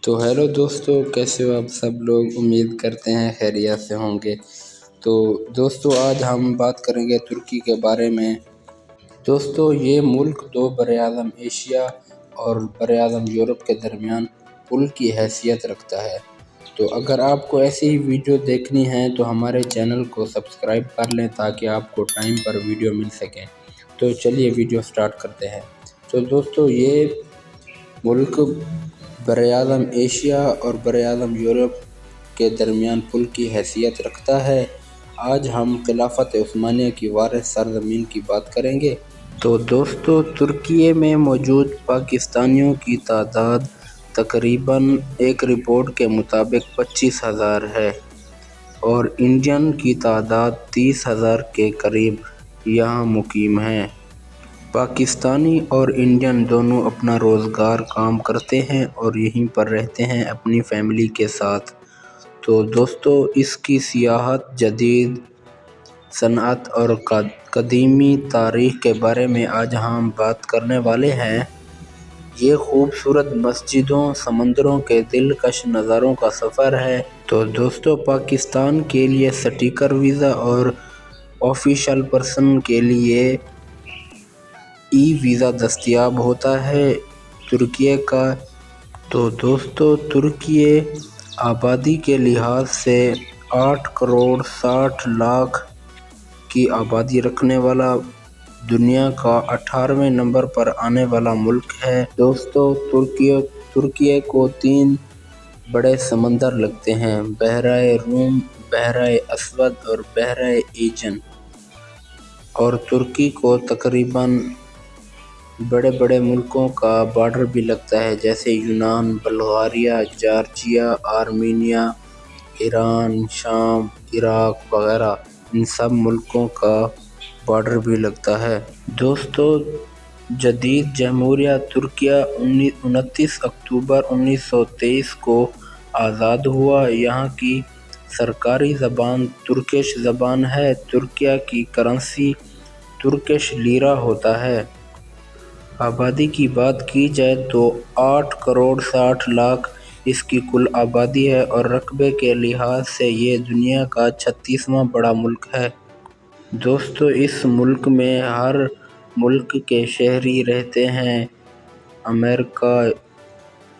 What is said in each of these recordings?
تو ہیلو دوستو، کیسے ہو آپ سب لوگ؟ امید کرتے ہیں خیریت سے ہوں گے۔ تو دوستو، آج ہم بات کریں گے ترکی کے بارے میں۔ دوستو، یہ ملک دو براعظم ایشیا اور براعظم یورپ کے درمیان پل کی حیثیت رکھتا ہے۔ تو اگر آپ کو ایسی ہی ویڈیو دیکھنی ہے تو ہمارے چینل کو سبسکرائب کر لیں تاکہ آپ کو ٹائم پر ویڈیو مل سکے۔ تو چلیے ویڈیو سٹارٹ کرتے ہیں۔ تو دوستو، یہ ملک براعظم ایشیا اور براعظم یورپ کے درمیان پل کی حیثیت رکھتا ہے۔ آج ہم خلافت عثمانیہ کی وارث سرزمین کی بات کریں گے۔ تو دوستو، ترکی میں موجود پاکستانیوں کی تعداد تقریباً ایک رپورٹ کے مطابق 25,000 ہے اور انڈین کی تعداد 30,000 کے قریب یہاں مقیم ہے۔ پاکستانی اور انڈین دونوں اپنا روزگار کام کرتے ہیں اور یہیں پر رہتے ہیں اپنی فیملی کے ساتھ۔ تو دوستو، اس کی سیاحت، جدید صنعت اور قدیمی تاریخ کے بارے میں آج ہم بات کرنے والے ہیں۔ یہ خوبصورت مسجدوں، سمندروں کے دلکش نظاروں کا سفر ہے۔ تو دوستو، پاکستان کے لیے سٹیکر ویزا اور آفیشل پرسن کے لیے ای ویزا دستیاب ہوتا ہے ترکی کا۔ تو دوستو، ترکی آبادی کے لحاظ سے 8,60,00,000 کی آبادی رکھنے والا دنیا کا 18ویں نمبر پر آنے والا ملک ہے۔ دوستو، ترکی کو 3 بڑے سمندر لگتے ہیں: بحیرہ روم، بحیرہ اسود اور بحیرہ ایجن۔ اور ترکی کو تقریباً بڑے بڑے ملکوں کا بارڈر بھی لگتا ہے، جیسے یونان، بلغاریہ، جارجیا، آرمینیا، ایران، شام، عراق وغیرہ۔ ان سب ملکوں کا بارڈر بھی لگتا ہے۔ دوستو، جدید جمہوریہ ترکی 29 اکتوبر 1923 کو آزاد ہوا۔ یہاں کی سرکاری زبان ترکش زبان ہے۔ ترکی کی کرنسی ترکش لیرا ہوتا ہے۔ آبادی کی بات کی جائے تو 8,60,00,000 اس کی کل آبادی ہے اور رقبے کے لحاظ سے یہ دنیا کا 36واں بڑا ملک ہے۔ دوستو، اس ملک میں ہر ملک کے شہری رہتے ہیں: امریکہ،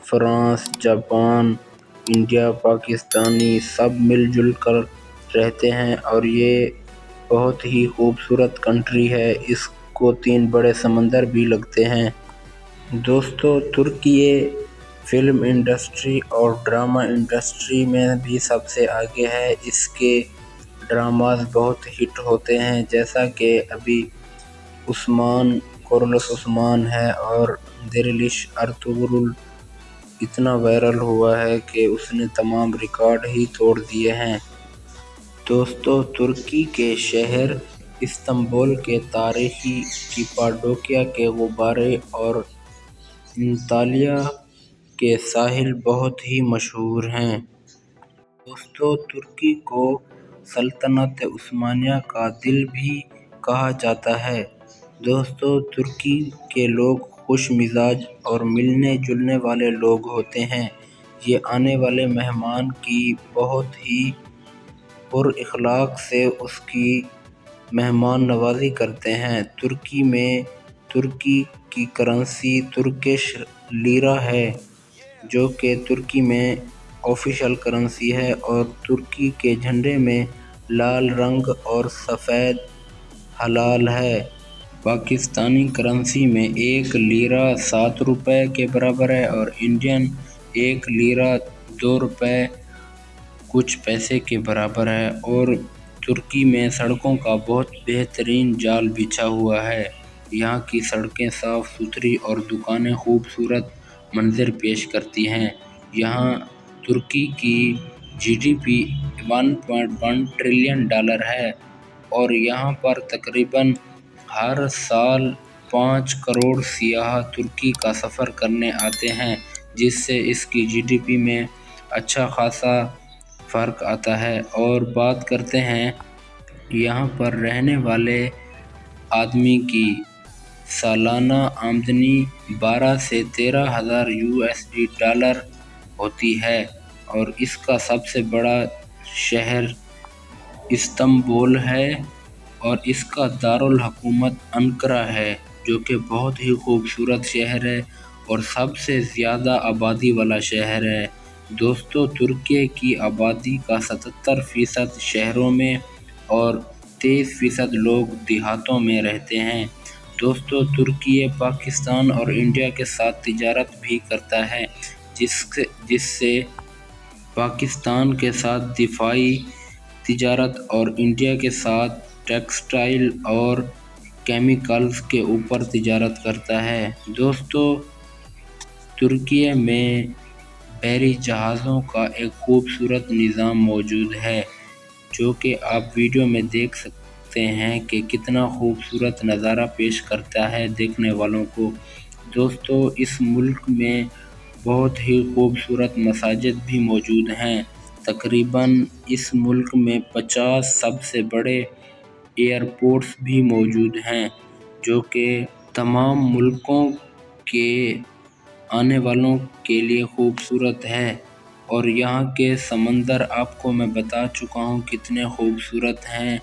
فرانس، جاپان، انڈیا، پاکستان، سب مل جل کر رہتے ہیں اور یہ بہت ہی خوبصورت کنٹری ہے۔ اس کو 3 بڑے سمندر بھی لگتے ہیں۔ دوستو، ترکی فلم انڈسٹری اور ڈرامہ انڈسٹری میں بھی سب سے آگے ہے۔ اس کے ڈراماز بہت ہٹ ہوتے ہیں، جیسا کہ ابھی کورلس عثمان ہے اور دیریلش ارطغرل اتنا وائرل ہوا ہے کہ اس نے تمام ریکارڈ ہی توڑ دیے ہیں۔ دوستو، ترکی کے شہر استنبول کے تاریخی کیپاڈوکیا کے غبارے اور انطالیہ کے ساحل بہت ہی مشہور ہیں۔ دوستو، ترکی کو سلطنت عثمانیہ کا دل بھی کہا جاتا ہے۔ دوستو، ترکی کے لوگ خوش مزاج اور ملنے جلنے والے لوگ ہوتے ہیں۔ یہ آنے والے مہمان کی بہت ہی پر اخلاق سے اس کی مہمان نوازی کرتے ہیں۔ ترکی میں ترکی کی کرنسی ترکش لیرا ہے، جو کہ ترکی میں آفیشل کرنسی ہے اور ترکی کے جھنڈے میں لال رنگ اور سفید ہلال ہے۔ پاکستانی کرنسی میں 1 لیرا 7 روپے کے برابر ہے اور انڈین 1 لیرا 2 روپے کچھ پیسے کے برابر ہے۔ اور ترکی میں سڑکوں کا بہت بہترین جال بچھا ہوا ہے۔ یہاں کی سڑکیں صاف ستھری اور دکانیں خوبصورت منظر پیش کرتی ہیں۔ یہاں ترکی کی GDP $1.1 ٹریلین ہے اور یہاں پر تقریباً ہر سال 5 کروڑ سیاح ترکی کا سفر کرنے آتے ہیں، جس سے اس کی GDP میں اچھا خاصا فرق آتا ہے۔ اور بات کرتے ہیں یہاں پر رہنے والے آدمی کی سالانہ آمدنی 12 سے 13,000 USD ہوتی ہے اور اس کا سب سے بڑا شہر استنبول ہے اور اس کا دارالحکومت انقرہ ہے، جو کہ بہت ہی خوبصورت شہر ہے اور سب سے زیادہ آبادی والا شہر ہے۔ دوستو، ترکی کی آبادی کا 77% شہروں میں اور 23% لوگ دیہاتوں میں رہتے ہیں۔ دوستو، ترکی پاکستان اور انڈیا کے ساتھ تجارت بھی کرتا ہے، جس سے پاکستان کے ساتھ دفاعی تجارت اور انڈیا کے ساتھ ٹیکسٹائل اور کیمیکلز کے اوپر تجارت کرتا ہے۔ دوستو، ترکی میں بحری جہازوں کا ایک خوبصورت نظام موجود ہے، جو کہ آپ ویڈیو میں دیکھ سکتے ہیں کہ کتنا خوبصورت نظارہ پیش کرتا ہے دیکھنے والوں کو۔ دوستو، اس ملک میں بہت ہی خوبصورت مساجد بھی موجود ہیں۔ تقریباً اس ملک میں 50 سب سے بڑے ایئرپورٹس بھی موجود ہیں، جو کہ تمام ملکوں کے آنے والوں کے لیے خوبصورت ہے۔ اور یہاں کے سمندر آپ کو میں بتا چکا ہوں کتنے خوبصورت ہیں،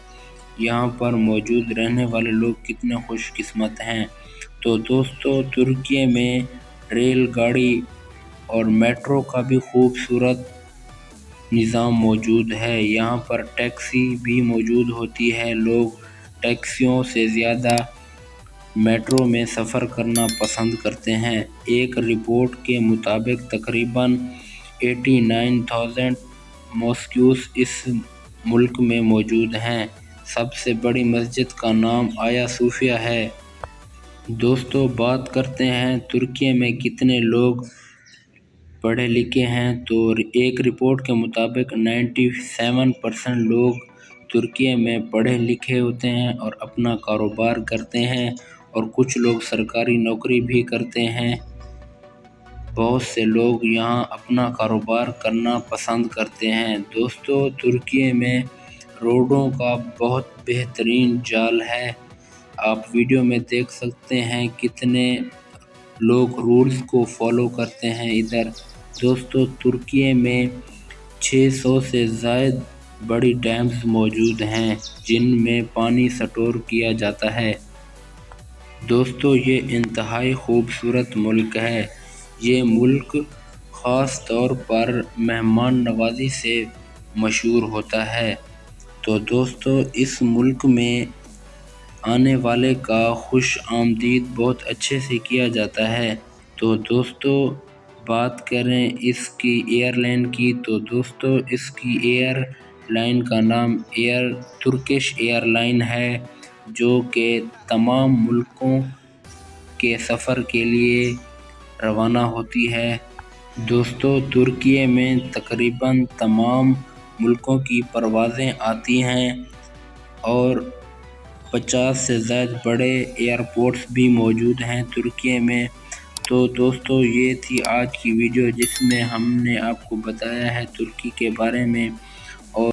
یہاں پر موجود رہنے والے لوگ کتنے خوش قسمت ہیں۔ تو دوستو، ترکی میں ریل گاڑی اور میٹرو کا بھی خوبصورت نظام موجود ہے۔ یہاں پر ٹیکسی بھی موجود ہوتی ہے، لوگ ٹیکسیوں سے زیادہ میٹرو میں سفر کرنا پسند کرتے ہیں۔ ایک رپورٹ کے مطابق تقریباً 89,000 موسکیوز اس ملک میں موجود ہیں۔ سب سے بڑی مسجد کا نام آیا صوفیہ ہے۔ دوستو، بات کرتے ہیں ترکی میں کتنے لوگ پڑھے لکھے ہیں، تو ایک رپورٹ کے مطابق 97% لوگ ترکی میں پڑھے لکھے ہوتے ہیں اور اپنا کاروبار کرتے ہیں، اور کچھ لوگ سرکاری نوکری بھی کرتے ہیں۔ بہت سے لوگ یہاں اپنا کاروبار کرنا پسند کرتے ہیں۔ دوستو، ترکی میں روڈوں کا بہت بہترین جال ہے، آپ ویڈیو میں دیکھ سکتے ہیں کتنے لوگ رولز کو فالو کرتے ہیں ادھر۔ دوستو، ترکی میں 600 سے زائد بڑی ڈیمز موجود ہیں، جن میں پانی سٹور کیا جاتا ہے۔ دوستو، یہ انتہائی خوبصورت ملک ہے۔ یہ ملک خاص طور پر مہمان نوازی سے مشہور ہوتا ہے۔ تو دوستو، اس ملک میں آنے والے کا خوش آمدید بہت اچھے سے کیا جاتا ہے۔ تو دوستو، بات کریں اس کی ایئر لائن کی، تو دوستو اس کی ایئر لائن کا نام ترکش ایئر لائن ہے، جو کہ تمام ملکوں کے سفر کے لیے روانہ ہوتی ہے۔ دوستو، ترکی میں تقریباً تمام ملکوں کی پروازیں آتی ہیں اور 50 سے زائد بڑے ایئرپورٹس بھی موجود ہیں ترکی میں۔ تو دوستو، یہ تھی آج کی ویڈیو، جس میں ہم نے آپ کو بتایا ہے ترکی کے بارے میں۔